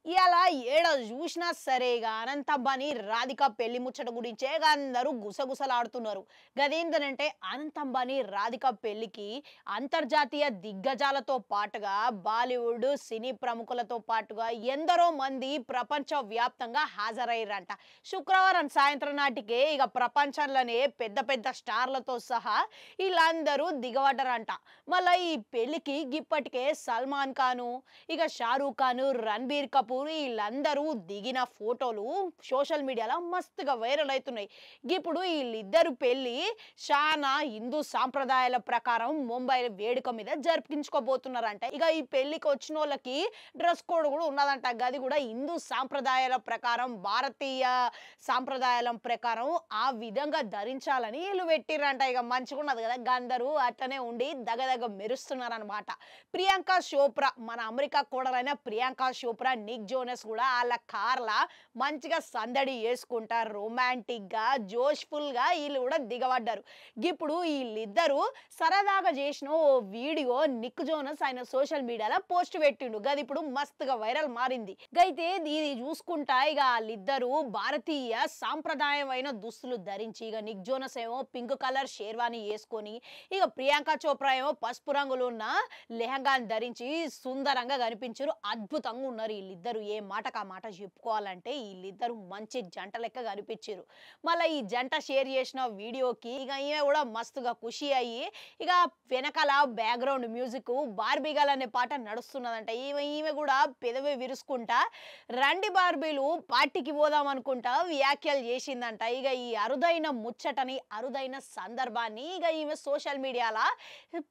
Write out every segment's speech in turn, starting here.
ఇయాల ఏడ చూసినా సరే ఇక అనంత అంబానీ రాధిక పెళ్లి ముచ్చట గురించే అందరూ గుసగుసలాడుతున్నారు. గదేంటంటే అనంత అంబానీ రాధిక పెళ్లికి అంతర్జాతీయ దిగ్గజాలతో పాటుగా బాలీవుడ్ సినీ ప్రముఖులతో పాటుగా ఎందరో మంది ప్రపంచ వ్యాప్తంగా హాజరయ్యారంట. శుక్రవారం సాయంత్రం నాటికే ఇక ప్రపంచంలోనే పెద్ద పెద్ద స్టార్లతో సహా వీళ్ళందరూ దిగబడ్డారంట. మళ్ళీ ఈ పెళ్లికి ఇప్పటికే సల్మాన్ ఖాను, ఇక షారూక్ ఖాన్, రణబీర్ కపూర్ వీళ్ళందరూ దిగిన ఫోటోలు సోషల్ మీడియాలో మస్తుగా వైరల్ అవుతున్నాయి. ఇప్పుడు వీళ్ళిద్దరు పెళ్లి చాలా హిందూ సాంప్రదాయాల ప్రకారం ముంబై వేడుక మీద జరిపించుకోబోతున్నారంట. ఇక ఈ పెళ్లికి వచ్చిన వాళ్ళకి డ్రెస్ కోడ్ కూడా ఉన్నదంట. గది కూడా హిందూ సాంప్రదాయాల ప్రకారం, భారతీయ సాంప్రదాయాల ప్రకారం ఆ విధంగా ధరించాలని వీళ్ళు పెట్టిరంట. ఇక మంచిగా ఉన్నది కదా, అందరూ అట్లనే ఉండి దగదగ మెరుస్తున్నారనమాట. ప్రియాంక చోప్రా, మన అమెరికా కోడలైన ప్రియాంక చోప్రా, నిక్ జోనస్ కూడా వాళ్ళ కార్ల మంచిగా సందడి చేసుకుంటారు. రొమాంటిక్ గా జోష్ఫుల్ గా వీళ్ళు కూడా దిగబడ్డారు. ఇప్పుడు వీళ్ళిద్దరూ సరదాగా చేసిన ఓ వీడియో నిక్ జోనస్ ఆయన సోషల్ మీడియాలో పోస్ట్ పెట్టిండు. గది ఇప్పుడు మస్తుగా వైరల్ మారింది. అయితే ఇది చూసుకుంటా ఇక వాళ్ళిద్దరూ భారతీయ సాంప్రదాయమైన దుస్తులు ధరించి, ఇక నిక్ జోనస్ ఏమో పింక్ కలర్ షేర్వాణి వేసుకొని, ఇక ప్రియాంక చోప్రా ఏమో పసుపు రంగులో ఉన్న లెహంగాని ధరించి సుందరంగా కనిపించారు. అద్భుతంగా ఉన్నారు వీళ్ళిద్దరు. ఏ మాటకు ఆ మాట చెప్పుకోవాలంటే వీళ్ళిద్దరు మంచి జంట లెక్క కనిపించారు. మళ్ళీ ఈ జంట షేర్ చేసిన వీడియోకి ఇక ఈమె కూడా మస్తుగా ఖుషి అయ్యి ఇక వెనకాల బ్యాక్గ్రౌండ్ మ్యూజిక్ బార్బీ గర్ల్ అనే పాట నడుస్తున్నదంట. ఈమె కూడా పెదవి విరుచుకుంటా రండి బార్బీలు పార్టీకి పోదాం అనుకుంటా వ్యాఖ్యలు చేసిందంట. ఇక ఈ అరుదైన ముచ్చటని, అరుదైన సందర్భాన్ని ఇక ఈమె సోషల్ మీడియాలో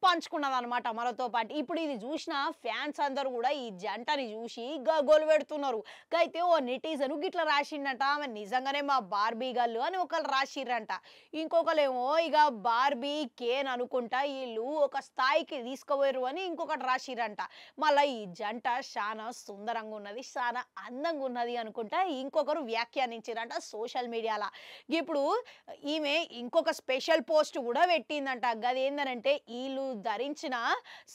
పంచుకున్నదనమాట మనతో పాటు. ఇప్పుడు ఇది చూసిన ఫ్యాన్స్ అందరూ కూడా ఈ జంటని చూసి గోలు పెడుతున్నారు. అయితే ఓ నెటిజన్ గిట్లా రాసిండంట, ఆమె నిజంగానే మా బార్బీ గర్ల్ అని ఒకళ్ళు రాసిర్రంట. ఇంకొకరేమో ఇక బార్బీ కేన్ అనుకుంటా వీళ్ళు ఒక స్థాయికి తీసుకుపోయారు అని ఇంకొకటి రాసిర్రంట. మళ్ళీ ఈ జంట చాలా సుందరంగా ఉన్నది, చాలా అందంగా ఉన్నది అనుకుంటా ఇంకొకరు వ్యాఖ్యానించారంట సోషల్ మీడియాలో. ఇప్పుడు ఈమె ఇంకొక స్పెషల్ పోస్ట్ కూడా పెట్టిందంట. గది ఏంటంటే వీళ్ళు ధరించిన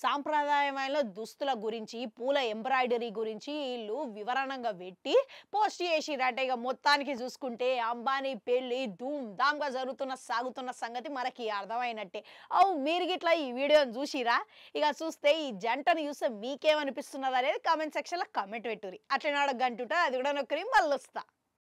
సాంప్రదాయమైన దుస్తుల గురించి, పూల ఎంబ్రాయిడరీ గురించి వీళ్ళు వివరణంగా పెట్టి పోస్ట్ చేసిరంట. ఇక మొత్తానికి చూసుకుంటే అంబానీ పెళ్లి ధూమ్ ధామ్గా సాగుతున్న సంగతి మనకి అర్థమైనట్టే. మీరు గిట్లా ఈ వీడియోని చూసిరా? ఇక చూస్తే ఈ జంటను చూస్తే మీకేమనిపిస్తున్నది అనేది కామెంట్ సెక్షన్లో కామెంట్ పెట్టుర్రి. అట్లనే గంటుంటా, అది కూడా నొక్కరి మళ్ళీ వస్తా.